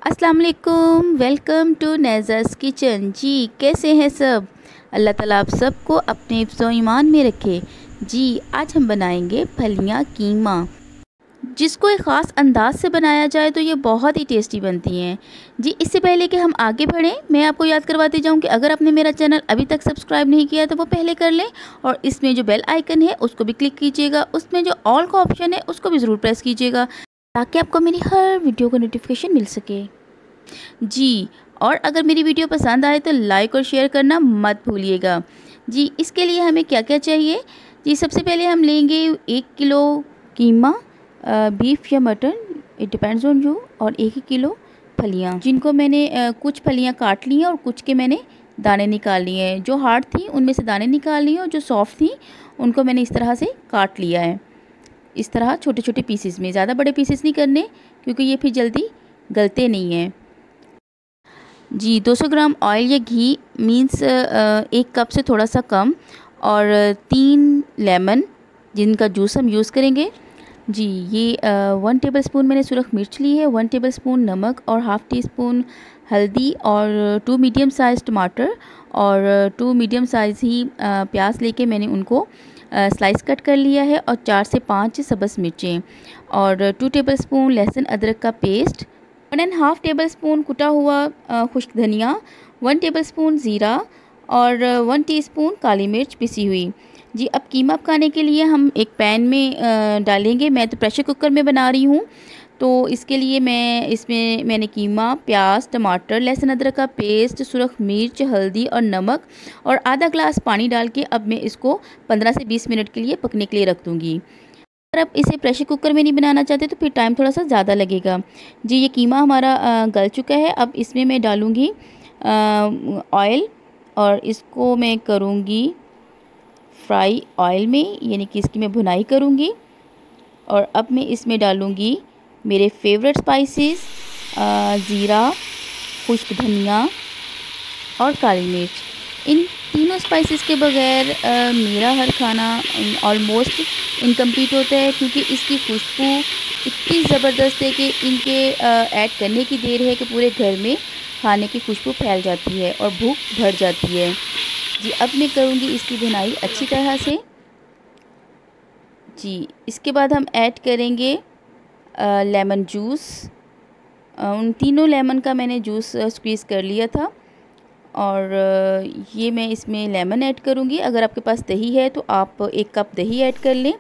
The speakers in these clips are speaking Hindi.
अस्सलाम वालेकुम, वेलकम टू नेज़र्स किचन। जी कैसे हैं सब? अल्लाह ताला आप सबको अपने हिफ्ज़ ईमान में रखे। जी आज हम बनाएंगे फलियां कीमा, जिसको एक ख़ास अंदाज से बनाया जाए तो ये बहुत ही टेस्टी बनती हैं। जी इससे पहले कि हम आगे बढ़ें, मैं आपको याद करवाती जाऊँ कि अगर आपने मेरा चैनल अभी तक सब्सक्राइब नहीं किया तो वो पहले कर लें, और इसमें जो बेल आइकन है उसको भी क्लिक कीजिएगा। उसमें जो ऑल का ऑप्शन है उसको भी ज़रूर प्रेस कीजिएगा, ताकि आपको मेरी हर वीडियो का नोटिफिकेशन मिल सके। जी और अगर मेरी वीडियो पसंद आए तो लाइक और शेयर करना मत भूलिएगा। जी इसके लिए हमें क्या क्या चाहिए? जी सबसे पहले हम लेंगे 1 किलो कीमा, बीफ या mutton, it depends on you, और 1 किलो फलियां, जिनको मैंने कुछ फलियां काट ली हैं और कुछ के मैंने दाने निकाल लिए हैं। जो हार्ड थी उनमें से दाने निकाल लिए और जो सॉफ्ट थी उनको मैंने इस तरह से काट लिया है। इस तरह छोटे छोटे पीसेस में, ज़्यादा बड़े पीसेस नहीं करने क्योंकि ये फिर जल्दी गलते नहीं हैं। जी 200 ग्राम ऑयल या घी, मीन्स 1 कप से थोड़ा सा कम, और 3 लेमन जिनका जूस हम यूज़ करेंगे। जी ये 1 टेबलस्पून मैंने सुरख मिर्च ली है, 1 टेबलस्पून नमक और हाफ़ टी स्पून हल्दी, और 2 मीडियम साइज़ टमाटर और 2 मीडियम साइज़ ही प्याज लेके मैंने उनको स्लाइस कट कर लिया है, और 4 से 5 सब्ज़ मिर्चें, और 2 टेबलस्पून लहसुन अदरक का पेस्ट, 1.5 टेबलस्पून कुटा हुआ खुश्क धनिया, 1 टेबलस्पून ज़ीरा, और 1 टीस्पून काली मिर्च पिसी हुई। जी अब कीमा पकाने के लिए हम एक पैन में डालेंगे। मैं तो प्रेशर कुकर में बना रही हूँ, तो इसके लिए मैंने कीमा, प्याज, टमाटर, लहसुन अदरक का पेस्ट, सुरख मिर्च, हल्दी और नमक और आधा ग्लास पानी डाल के अब मैं इसको 15 से 20 मिनट के लिए पकने के लिए रख दूँगी। अगर आप इसे प्रेशर कुकर में नहीं बनाना चाहते तो फिर टाइम थोड़ा सा ज़्यादा लगेगा। जी ये कीमा हमारा गल चुका है। अब इसमें मैं डालूँगी ऑयल, और इसको मैं करूँगी फ्राई ऑयल में, यानी कि इसकी मैं भुनाई करूँगी। और अब मैं इसमें डालूँगी मेरे फेवरेट स्पाइसेस, ज़ीरा, खुश्क धनिया और काली मिर्च। इन तीनों स्पाइसेस के बगैर मेरा हर खाना ऑलमोस्ट इनकम्प्लीट होता है, क्योंकि इसकी खुशबू इतनी ज़बरदस्त है कि इनके ऐड करने की देर है कि पूरे घर में खाने की खुशबू फैल जाती है और भूख बढ़ जाती है। जी अब मैं करूँगी इसकी भुनाई अच्छी तरह से। जी इसके बाद हम ऐड करेंगे लेमन जूस। उन तीनों लेमन का मैंने जूस स्क्वीज़ कर लिया था, और ये मैं इसमें लेमन ऐड करूँगी। अगर आपके पास दही है तो आप 1 कप दही ऐड कर लें।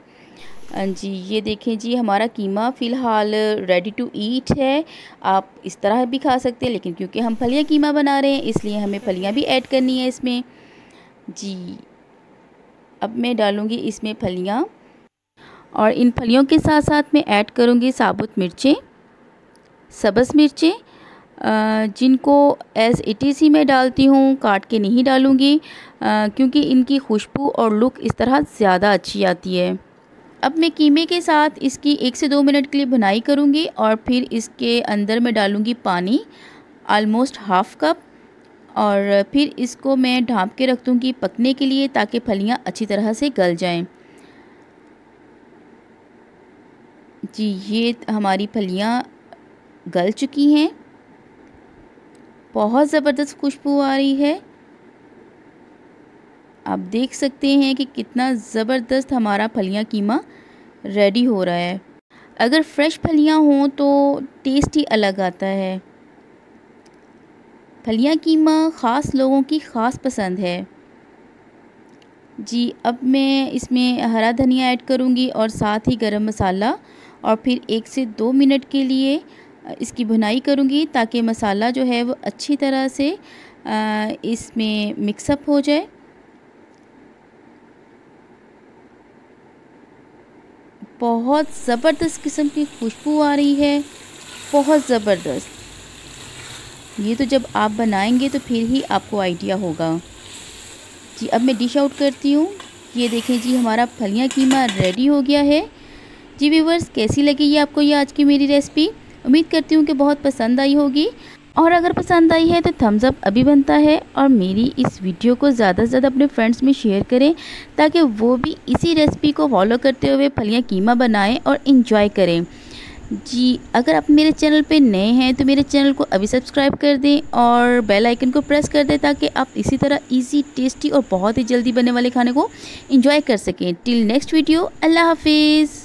जी ये देखें जी हमारा कीमा फ़िलहाल रेडी टू ईट है। आप इस तरह भी खा सकते हैं, लेकिन क्योंकि हम फलियां कीमा बना रहे हैं इसलिए हमें फलियां भी ऐड करनी है इसमें। जी अब मैं डालूँगी इसमें फलियां, और इन फलियों के साथ साथ मैं ऐड करूँगी साबुत मिर्चें, सब्ज़ मिर्चें, जिनको एज़ इट इज़ ही मैं डालती हूँ, काट के नहीं डालूँगी, क्योंकि इनकी खुशबू और लुक इस तरह ज़्यादा अच्छी आती है। अब मैं कीमे के साथ इसकी 1 से 2 मिनट के लिए भुनाई करूँगी, और फिर इसके अंदर मैं डालूँगी पानी, आलमोस्ट हाफ़ कप, और फिर इसको मैं ढाँप के रख दूँगी पकने के लिए, ताकि फलियाँ अच्छी तरह से गल जाएं। जी ये हमारी फलियाँ गल चुकी हैं, बहुत ज़बरदस्त खुशबू आ रही है। आप देख सकते हैं कि कितना ज़बरदस्त हमारा फलियां कीमा रेडी हो रहा है। अगर फ्रेश फलियां हों तो टेस्ट ही अलग आता है। फलियां कीमा ख़ास लोगों की ख़ास पसंद है। जी अब मैं इसमें हरा धनिया ऐड करूंगी और साथ ही गरम मसाला, और फिर 1 से 2 मिनट के लिए इसकी भुनाई करूंगी, ताकि मसाला जो है वो अच्छी तरह से इसमें मिक्सअप हो जाए। बहुत ज़बरदस्त किस्म की खुशबू आ रही है, बहुत ज़बरदस्त। ये तो जब आप बनाएंगे तो फिर ही आपको आइडिया होगा। जी अब मैं डिश आउट करती हूँ। ये देखें जी हमारा फलियां कीमा रेडी हो गया है। जी व्यूअर्स कैसी लगी ये आपको ये आज की मेरी रेसिपी? उम्मीद करती हूँ कि बहुत पसंद आई होगी, और अगर पसंद आई है तो थम्स अप अभी बनता है, और मेरी इस वीडियो को ज़्यादा से ज़्यादा अपने फ्रेंड्स में शेयर करें, ताकि वो भी इसी रेसिपी को फॉलो करते हुए फलियां कीमा बनाएं और इंजॉय करें। जी, अगर आप मेरे चैनल पे नए हैं तो मेरे चैनल को अभी सब्सक्राइब कर दें और बेल आइकन को प्रेस कर दें ताकि आप इसी तरह इजी, टेस्टी और बहुत ही जल्दी बनने वाले खाने को एंजॉय कर सकें। टिल नेक्स्ट वीडियो, अल्लाह हाफिज़।